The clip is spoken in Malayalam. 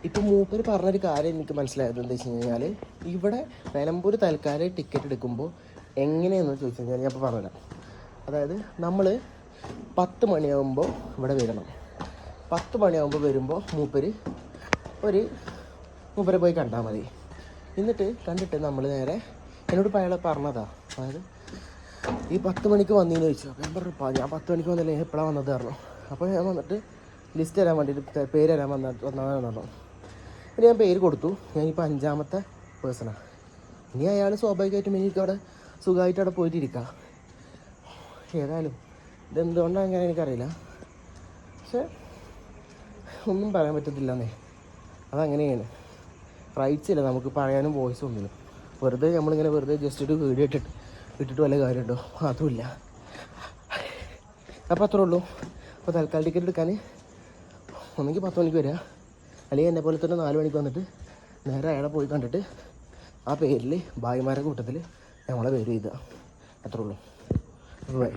ഇപ്പോൾ മൂപ്പർ പറഞ്ഞൊരു കാര്യം എനിക്ക് മനസ്സിലായത് എന്താ വെച്ച് കഴിഞ്ഞാൽ, ഇവിടെ നിലമ്പൂർ തൽക്കാലം ടിക്കറ്റ് എടുക്കുമ്പോൾ എങ്ങനെയെന്ന് ചോദിച്ചു കഴിഞ്ഞാൽ ഞാൻ ഇപ്പോൾ പറഞ്ഞുതരാം. അതായത് നമ്മൾ 10 മണിയാകുമ്പോൾ ഇവിടെ വരണം. 10 മണിയാകുമ്പോൾ വരുമ്പോൾ മൂപ്പരെ പോയി കണ്ടാൽ മതി. എന്നിട്ട് കണ്ടിട്ട് നമ്മൾ നേരെ എന്നോട് ഇപ്പോൾ അയാളെ പറഞ്ഞതാ, അതായത് ഈ 10 മണിക്ക് വന്നീന്ന് ചോദിച്ചു. അപ്പോൾ ഞാൻ പറഞ്ഞു ഞാൻ 10 മണിക്ക് വന്നില്ല, എപ്പോഴാണ് വന്നത് പറഞ്ഞു. അപ്പോൾ ഞാൻ വന്നിട്ട് ലിസ്റ്റ് തരാൻ വേണ്ടിയിട്ട് പേര് തരാൻ വന്നതാണെന്ന് പറഞ്ഞു. പിന്നെ ഞാൻ പേര് കൊടുത്തു. ഞാനിപ്പോൾ 5ാമത്തെ പേഴ്സണാണ്. ഇനി അയാൾ സ്വാഭാവികമായിട്ടും എനിക്ക് അവിടെ സുഖമായിട്ട് അവിടെ പോയിട്ടിരിക്കാം. ഏതായാലും ഇതെന്തുകൊണ്ടാണ് അങ്ങനെ എനിക്കറിയില്ല, പക്ഷേ ഒന്നും പറയാൻ പറ്റത്തില്ലെന്നേ. അതങ്ങനെയാണ്. റൈറ്റ്സ് ഇല്ല നമുക്ക് പറയാനും വോയിസ് ഒന്നിനും. വെറുതെ നമ്മളിങ്ങനെ ജസ്റ്റ് ഒരു വീഡിയോ ഇട്ടിട്ട് വല്ല കാര്യമുണ്ടോ? അതുമില്ല. അപ്പോൾ അത്രേ ഉള്ളൂ. അപ്പോൾ തൽക്കാലം ടിക്കറ്റ് എടുക്കാൻ ഒന്നെങ്കിൽ 10 മണിക്ക് വരിക, അല്ലെങ്കിൽ എന്നെ പോലെ തന്നെ 4 മണിക്ക് വന്നിട്ട് നേരെ അയാളെ പോയി കണ്ടിട്ട് ആ പേരിൽ ഭായിമാരുടെ കൂട്ടത്തിൽ നമ്മളെ പേര് എഴുതുക. അത്രേ ഉള്ളൂ. ബൈ.